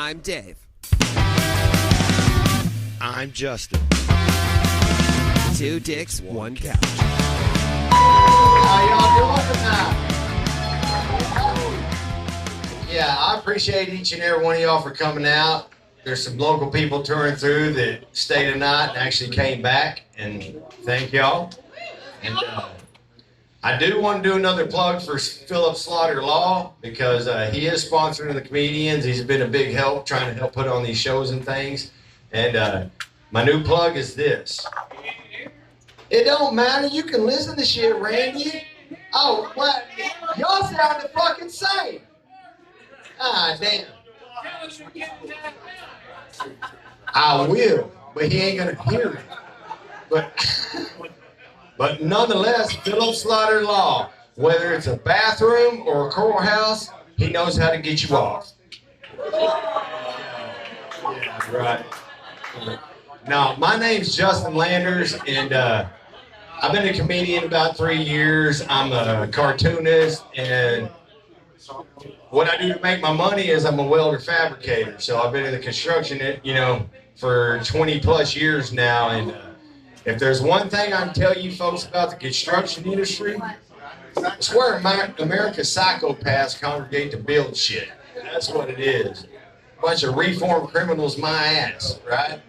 I'm Dave. I'm Justin. Two dicks, one couch. How y'all doing tonight? Yeah, I appreciate each and every one of y'all for coming out. There's some local people touring through that stayed a night and actually came back, and thank y'all. And I do want to do another plug for Philip Slaughter Law because he is sponsoring the comedians. He's been a big help trying to help put on these shows and things. And my new plug is this. It don't matter. You can listen to shit, Randy. Oh, what? Y'all sound the fucking same. Ah, damn. I will, but he ain't gonna hear it. But nonetheless, Philip Slaughter Law, whether it's a bathroom or a courthouse, he knows how to get you off. Yeah, right. Now, my name's Justin Landers, and I've been a comedian about 3 years. I'm a cartoonist, and what I do to make my money is I'm a welder fabricator. So I've been in the construction, for 20 plus years now. And if there's one thing I can tell you folks about the construction industry, it's where America's psychopaths congregate to build shit. That's what it is. A bunch of reformed criminals, my ass, right?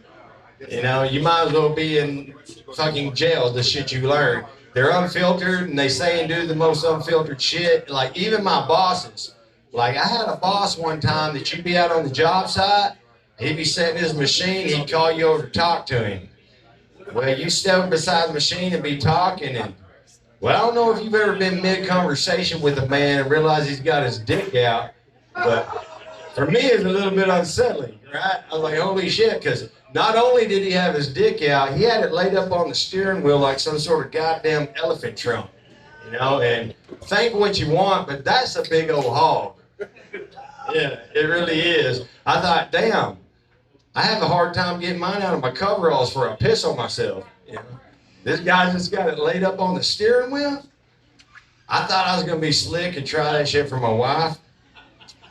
You might as well be in fucking jail, the shit you learn. They're unfiltered, and they say and do the most unfiltered shit. Like, even my bosses. Like, I had a boss one time that you'd be out on the job site, he'd be setting his machine, he'd call you over to talk to him. Well, you step beside the machine and be talking, and, well, I don't know if you've ever been mid-conversation with a man and realized he's got his dick out, but for me, it's a little bit unsettling, right? I was like, holy shit, because not only did he have his dick out, he had it laid up on the steering wheel like some sort of goddamn elephant trunk, and think what you want, but that's a big old hog. Yeah, it really is. I thought, damn, I have a hard time getting mine out of my coveralls before I piss on myself. This guy just got it laid up on the steering wheel. I thought I was going to be slick and try that shit for my wife,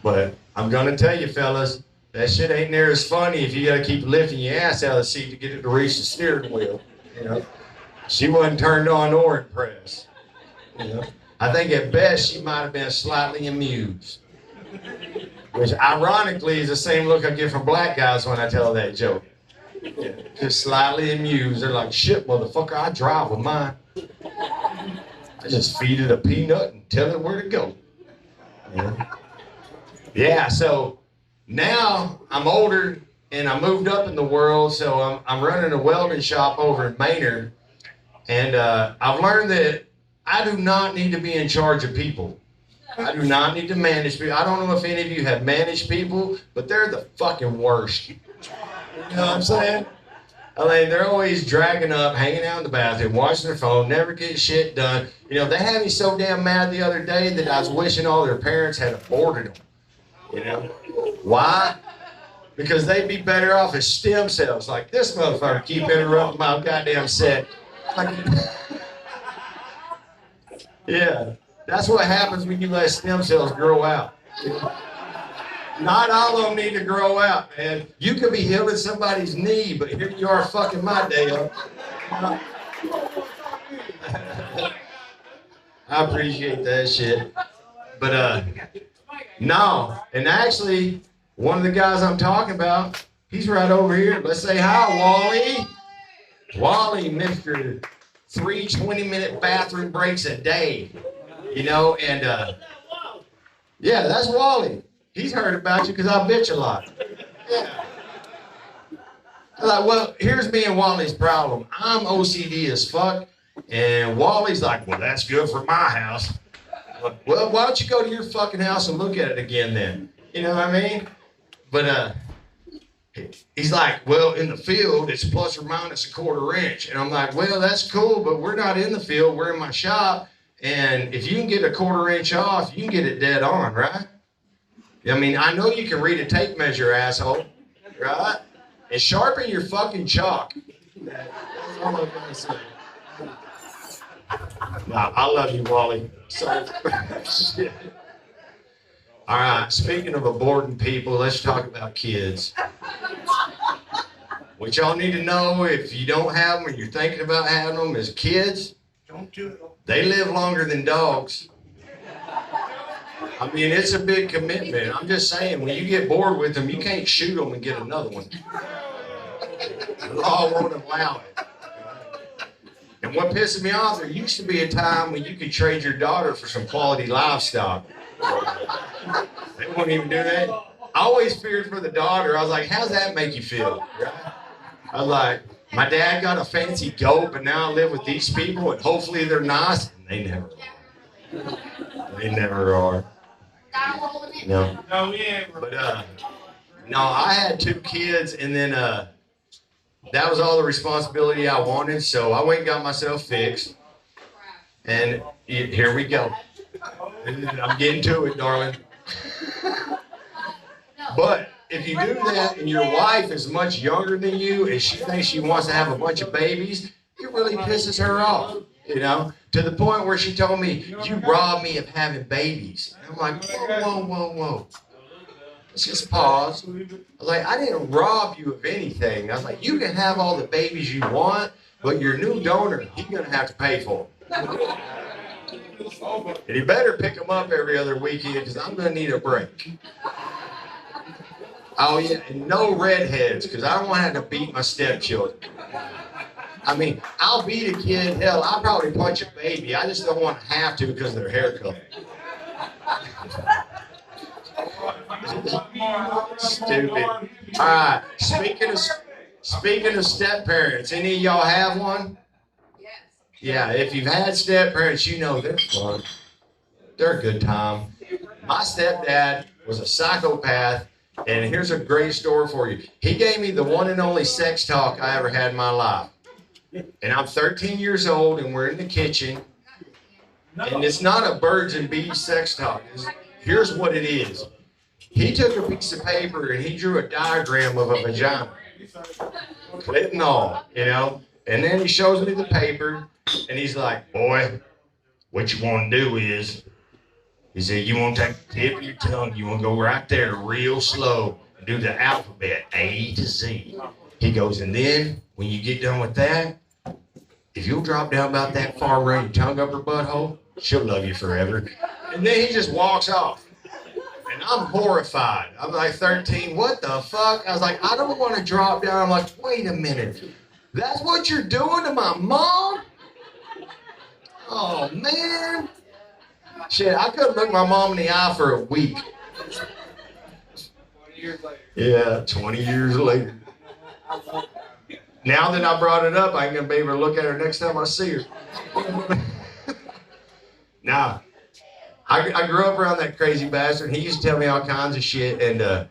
but I'm going to tell you, fellas, that shit ain't near as funny if you got to keep lifting your ass out of the seat to get it to reach the steering wheel. She wasn't turned on or impressed. I think at best she might have been slightly amused, which ironically is the same look I get from black guys when I tell that joke. Yeah, just slightly amused. They're like, shit, motherfucker, I drive with mine. I just feed it a peanut and tell it where to go. Yeah, so now I'm older and I moved up in the world, so I'm running a welding shop over in Maynard, and I've learned that I do not need to be in charge of people. I do not need to manage people. I don't know if any of you have managed people, but they're the fucking worst. You know what I'm saying? I mean, they're always dragging up, hanging out in the bathroom, watching their phone, never getting shit done. They had me so damn mad the other day that I was wishing all their parents had aborted them. Why? Because they'd be better off as stem cells. Like, this motherfucker keep interrupting my goddamn set. Yeah, that's what happens when you let stem cells grow out. Not all of them need to grow out, man. You could be healing somebody's knee, but here you are fucking my day up. I appreciate that shit. But, no. And actually, one of the guys I'm talking about, he's right over here. Let's say hi, Wally. Wally, Mr. 3 20-minute bathroom breaks a day, and yeah, that's Wally. He's heard about you because I bitch a lot. Yeah. I'm like, well, here's me and Wally's problem. I'm OCD as fuck, and Wally's like, well, that's good for my house. Well, why don't you go to your fucking house and look at it again then? You know what I mean? But he's like, well, in the field, it's plus or minus a quarter inch. And I'm like, well, that's cool, but we're not in the field. We're in my shop. And if you can get a quarter inch off, you can get it dead on, right? I mean, I know you can read a tape measure, asshole, right? And sharpen your fucking chalk. That's all I'm gonna say. Nah, I love you, Wally. So, shit. All right, speaking of aborting people, let's talk about kids. What y'all need to know if you don't have them or you're thinking about having them is kids, they live longer than dogs. I mean, it's a big commitment. I'm just saying, when you get bored with them, you can't shoot them and get another one. The law won't allow it. And what pisses me off, there used to be a time when you could trade your daughter for some quality livestock. They won't even do that. I always feared for the daughter. I was like, how's that make you feel? I was like, my dad got a fancy goat, but now I live with these people, and hopefully they're nice. And they never are. They never are. No. But, no, I had 2 kids, and then that was all the responsibility I wanted, so I went and got myself fixed. And here we go. I'm getting to it, darling. But if you do that and your wife is much younger than you and she thinks she wants to have a bunch of babies, it really pisses her off, you know, to the point where she told me, you robbed me of having babies. And I'm like, whoa. Let's just pause. I was like, I didn't rob you of anything. I was like, you can have all the babies you want, but your new donor, he's going to have to pay for them. And you better pick them up every other weekend because I'm going to need a break. Oh, yeah, and no redheads because I don't want to have to beat my stepchildren. I mean, I'll beat a kid. Hell, I'll probably punch a baby. I just don't want to have to because of their hair color. Stupid. All right, speaking of step parents, any of y'all have one? Yeah, if you've had step parents, you know they're fun. They're a good time. My stepdad was a psychopath, and here's a great story for you. He gave me the one and only sex talk I ever had in my life. And I'm 13 years old, and we're in the kitchen, and it's not a birds and bees sex talk. Here's what it is. He took a piece of paper, and he drew a diagram of a vagina. Clit and all, you know. And then he shows me the paper, and he's like, boy, what you want to do is, he said, you want to take the tip of your tongue, you want to go right there real slow and do the alphabet, A to Z. He goes, and then when you get done with that, if you'll drop down about that far, run your tongue up her butthole, she'll love you forever. And then he just walks off. And I'm horrified. I'm like 13, what the fuck? I was like, I don't want to drop down. I'm like, wait a minute. That's what you're doing to my mom? Oh, man. Shit, I couldn't look my mom in the eye for a week. 20 years later. Yeah, 20 years later. Now that I brought it up, I ain't going to be able to look at her next time I see her. Now, I grew up around that crazy bastard. He used to tell me all kinds of shit. And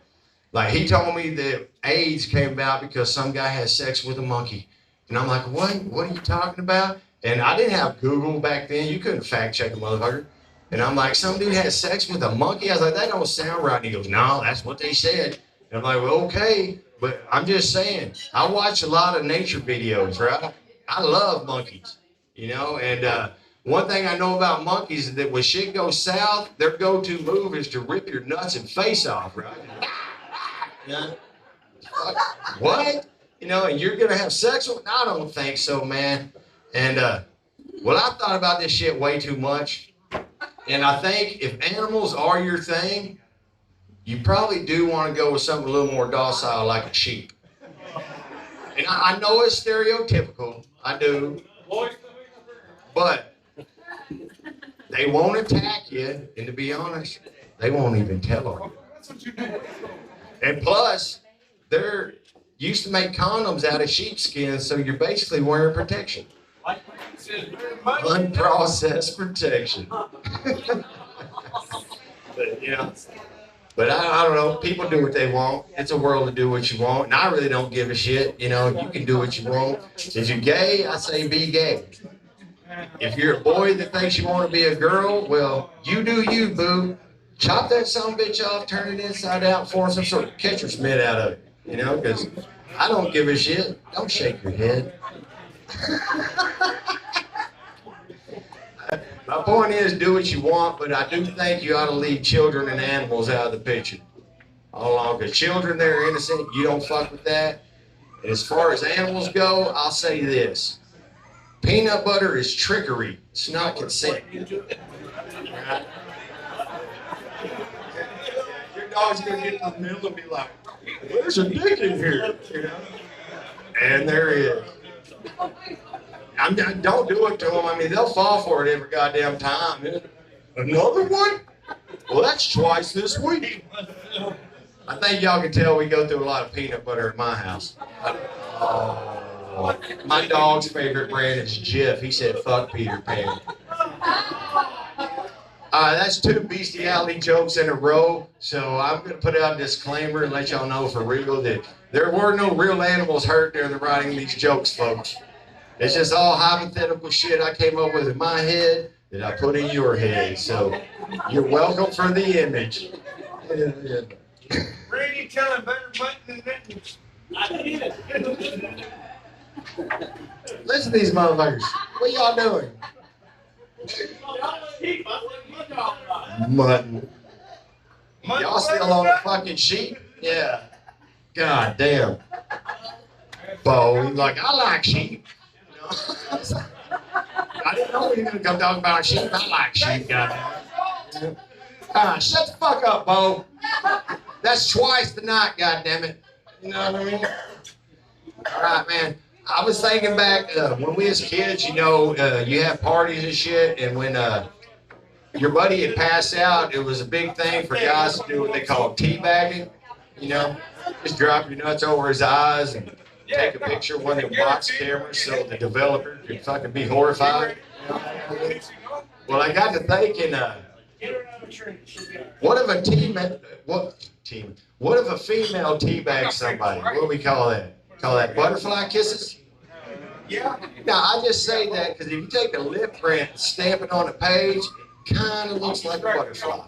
like he told me that AIDS came about because some guy had sex with a monkey. And I'm like, what? What are you talking about? And I didn't have Google back then. You couldn't fact check a motherfucker. And I'm like, some dude had sex with a monkey? I was like, that don't sound right. And he goes, no, that's what they said. And I'm like, well, okay. But I'm just saying, I watch a lot of nature videos, right? I love monkeys, you know? And one thing I know about monkeys is that when shit goes south, their go-to move is to rip your nuts and face off, right? Yeah. What? You know, and you're going to have sex with them? I don't think so, man. And, well, I've thought about this shit way too much. And I think if animals are your thing, you probably do want to go with something a little more docile like a sheep. And I know it's stereotypical. I do. But they won't attack you. And to be honest, they won't even tell on you. And plus, they're used to make condoms out of sheepskin, so you're basically wearing protection. Unprocessed protection. But, you know, but I don't know. People do what they want. It's a world to do what you want. And I really don't give a shit. You know, you can do what you want. If you're gay, I say be gay. If you're a boy that thinks you want to be a girl, well, you do you, boo. Chop that son of a bitch off, turn it inside out, form some sort of catcher's mitt out of it. You know, because I don't give a shit. Don't shake your head. My point is, do what you want, but I do think you ought to leave children and animals out of the picture. All along, because children, they're innocent. You don't fuck with that. And as far as animals go, I'll say this. Peanut butter is trickery. It's not consent. Right? Your dog's going to get to the middle and be like, there's a dick in here. You know? And there is. Don't do it to them. I mean, they'll fall for it every goddamn time. Another one? Well, that's twice this week. I think y'all can tell we go through a lot of peanut butter at my house. My dog's favorite brand is Jif. He said, fuck Peter Pan. That's 2 bestiality jokes in a row. So I'm going to put out a disclaimer and let y'all know for real that there were no real animals hurt during the writing of these jokes, folks. It's just all hypothetical shit I came up with in my head that I put in your head. So you're welcome for the image. Brady telling better button than that. I did. Listen to these motherfuckers. What y'all doing? Mutton. Y'all still on the fucking sheep? Yeah. God damn. Bo, he's like, I like sheep. You know? I didn't know you were gonna come talk about sheep. I like sheep, goddamn. Shut the fuck up, Bo. That's twice the night, goddammit. You know what I mean? All right, man. I was thinking back when we was kids, you know, you have parties and shit, and when your buddy had passed out, it was a big thing for guys to do what they call teabagging. You know, just drop your nuts over his eyes and take a picture of one of the box cameras so the developer could fucking be horrified. You know? Well, I got to thinking, what if a female teabags somebody? What do we call that? Call that butterfly kisses? Yeah. Now, I just say that because if you take a lip print and stamp it on a page, it kind of looks like a butterfly.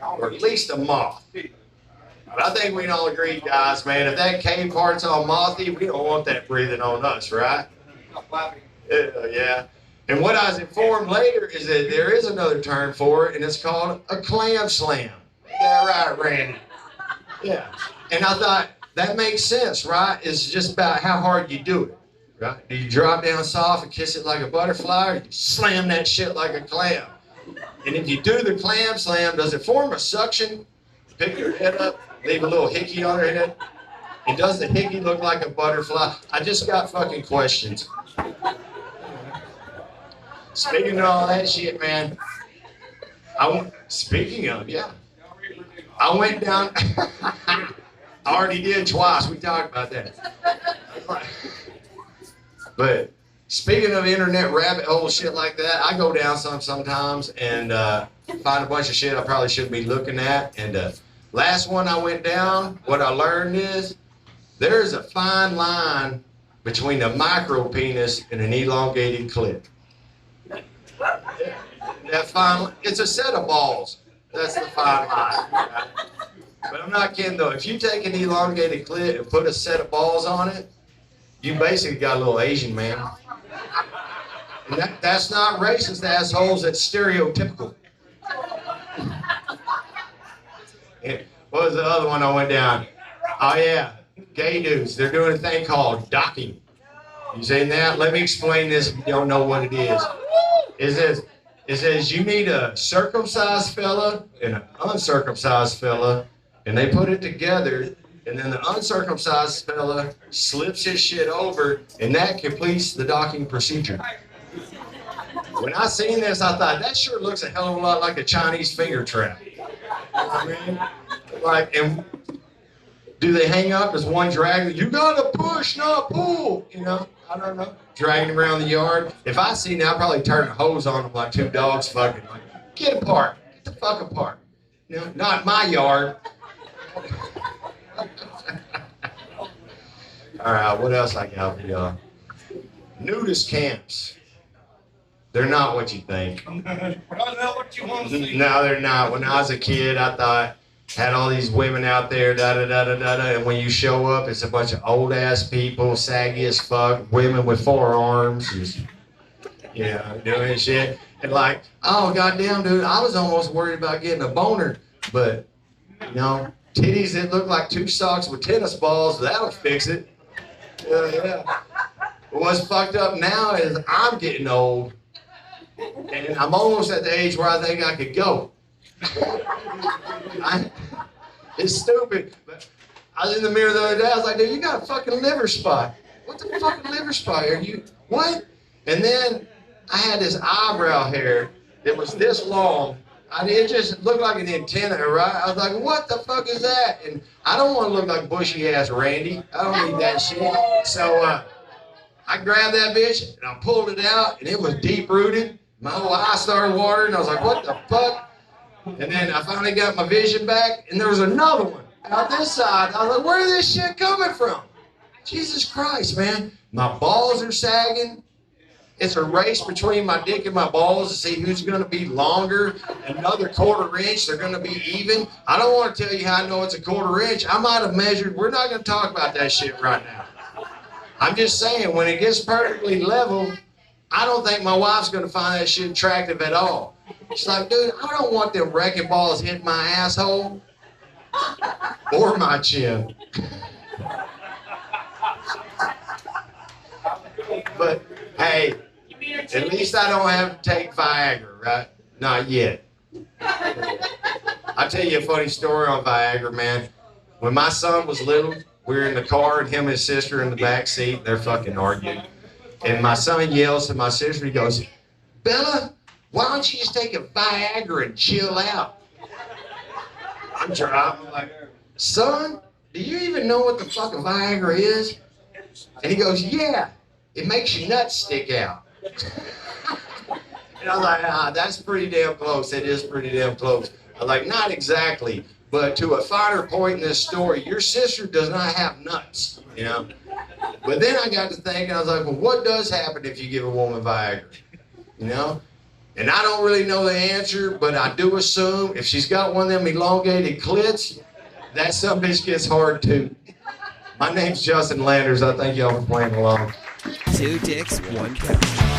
Or at least a moth. But I think we can all agree, guys, man, if that cave part's all mothy, we don't want that breathing on us, right? Yeah. And what I was informed later is that there is another term for it, and it's called a clam slam. Is that right, Randy? Yeah. And I thought, that makes sense, right? It's just about how hard you do it, right? Do you drop down soft and kiss it like a butterfly, or you slam that shit like a clam? And if you do the clam slam, does it form a suction? Pick your head up, leave a little hickey on her head? And does the hickey look like a butterfly? I just got fucking questions. Speaking of all that shit, man, speaking of, yeah. I went down, I already did twice, we talked about that. But speaking of internet rabbit hole shit like that, I go down sometimes and find a bunch of shit I probably shouldn't be looking at. And last one I went down, what I learned is there's a fine line between a micro penis and an elongated clit. That fine, it's a set of balls. That's the fine line. Right? But I'm not kidding though. If you take an elongated clit and put a set of balls on it, you basically got a little Asian man. And that's not racist, assholes. It's stereotypical. And what was the other one I went down? Oh yeah, gay dudes. They're doing a thing called docking. You seen that? Let me explain this if you don't know what it is. It says you need a circumcised fella and an uncircumcised fella, and they put it together, and then the uncircumcised fella slips his shit over, and that completes the docking procedure. When I seen this, I thought, that sure looks a hell of a lot like a Chinese finger trap. You know what I mean? Like, and do they hang up as one dragging? You gotta push, not pull. You know, I don't know. Dragging around the yard. If I seen that, I'd probably turn a hose on them like 2 dogs fucking. Like, get apart. Get the fuck apart. You know, not my yard. All right, what else I got for y'all? Nudist camps. They're not what you think. No, they're not. When I was a kid, I thought, had all these women out there, da-da-da-da-da-da, and when you show up, it's a bunch of old-ass people, saggy as fuck, women with 4 arms, just, you know, doing shit. And like, oh, goddamn, dude, I was almost worried about getting a boner. But, you know, titties that look like 2 socks with tennis balls, that'll fix it. Yeah. But what's fucked up now is I'm getting old. And I'm almost at the age where I think I could go. It's stupid, but I was in the mirror the other day. I was like, dude, you got a fucking liver spot. What the fucking liver spot are you? What? And then I had this eyebrow hair that was this long. It just looked like an antenna, right? I was like, what the fuck is that? And I don't want to look like bushy ass Randy. I don't need that shit. So I grabbed that bitch and I pulled it out, and it was deep rooted. My whole eye started watering. I was like, what the fuck? And then I finally got my vision back, and there was another one out this side. I was like, where is this shit coming from? Jesus Christ, man. My balls are sagging. It's a race between my dick and my balls to see who's going to be longer. Another 1/4 inch, they're going to be even. I don't want to tell you how I know it's a 1/4 inch. I might have measured. We're not going to talk about that shit right now. I'm just saying, when it gets perfectly level, I don't think my wife's going to find that shit attractive at all. She's like, dude, I don't want them wrecking balls hitting my asshole or my chin. But, hey, at least I don't have to take Viagra, right? Not yet. I'll tell you a funny story on Viagra, man. When my son was little, we were in the car, and him and his sister in the back seat. They're fucking arguing. And my son yells to my sister, he goes, Bella, why don't you just take a Viagra and chill out? I'm driving like, son, do you even know what the fuck a Viagra is? And he goes, yeah, it makes your nuts stick out. And I was like, that's pretty damn close. It is pretty damn close. I was like, not exactly, but to a finer point in this story, your sister does not have nuts, you know? But then I got to thinking, I was like, well, what does happen if you give a woman Viagra, you know? And I don't really know the answer, but I do assume if she's got one of them elongated clits, that some bitch gets hard too. My name's Justin Landers. I thank y'all for playing along. 2 dicks, 1 couch.